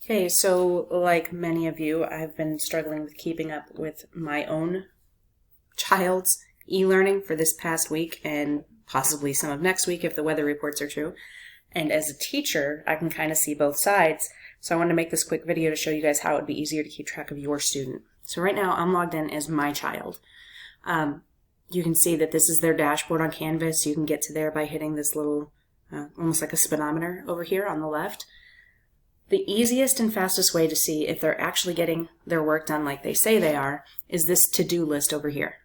Okay, so like many of you, I've been struggling with keeping up with my own child's e-learning for this past week and possibly some of next week if the weather reports are true. And as a teacher, I can kind of see both sides. So I wanted to make this quick video to show you guys how it would be easier to keep track of your student. So right now I'm logged in as my child. You can see that this is their dashboard on Canvas. You can get to there by hitting this little, almost like a speedometer over here on the left. The easiest and fastest way to see if they're actually getting their work done like they say they are is this to-do list over here.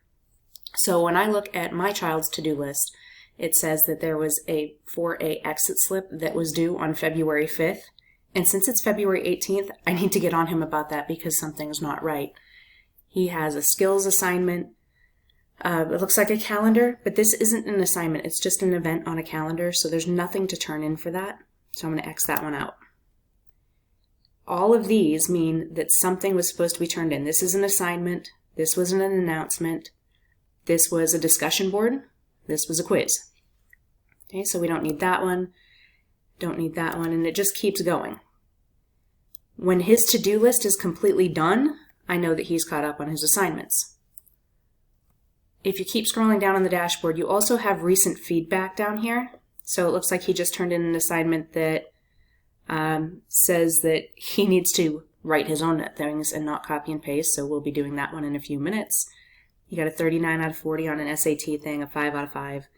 So when I look at my child's to-do list, it says that there was a 4A exit slip that was due on February 5th. And since it's February 18th, I need to get on him about that because something's not right. He has a skills assignment. It looks like a calendar, but this isn't an assignment. It's just an event on a calendar, so there's nothing to turn in for that. So I'm going to X that one out. All of these mean that something was supposed to be turned in. This is an assignment. This was an announcement. This was a discussion board. This was a quiz. Okay, so we don't need that one. Don't need that one, and it just keeps going. When his to-do list is completely done, I know that he's caught up on his assignments. If you keep scrolling down on the dashboard, you also have recent feedback down here. So it looks like he just turned in an assignment that says that he needs to write his own things and not copy and paste, so we'll be doing that one in a few minutes. He got a 39 out of 40 on an SAT thing, a 5 out of 5.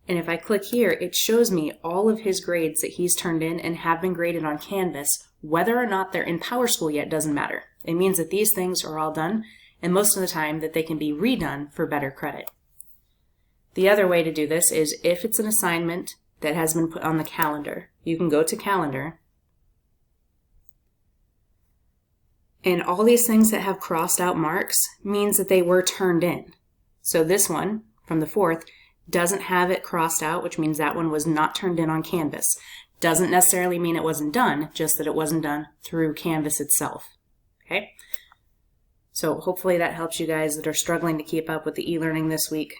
And if I click here, it shows me all of his grades that he's turned in and have been graded on Canvas. Whether or not they're in PowerSchool yet doesn't matter. It means that these things are all done, and most of the time that they can be redone for better credit. The other way to do this is if it's an assignment that has been put on the calendar, you can go to Calendar, and all these things that have crossed out marks means that they were turned in. So this one, from the 4th, doesn't have it crossed out, which means that one was not turned in on Canvas. Doesn't necessarily mean it wasn't done, just that it wasn't done through Canvas itself. Okay? So hopefully that helps you guys that are struggling to keep up with the e-learning this week.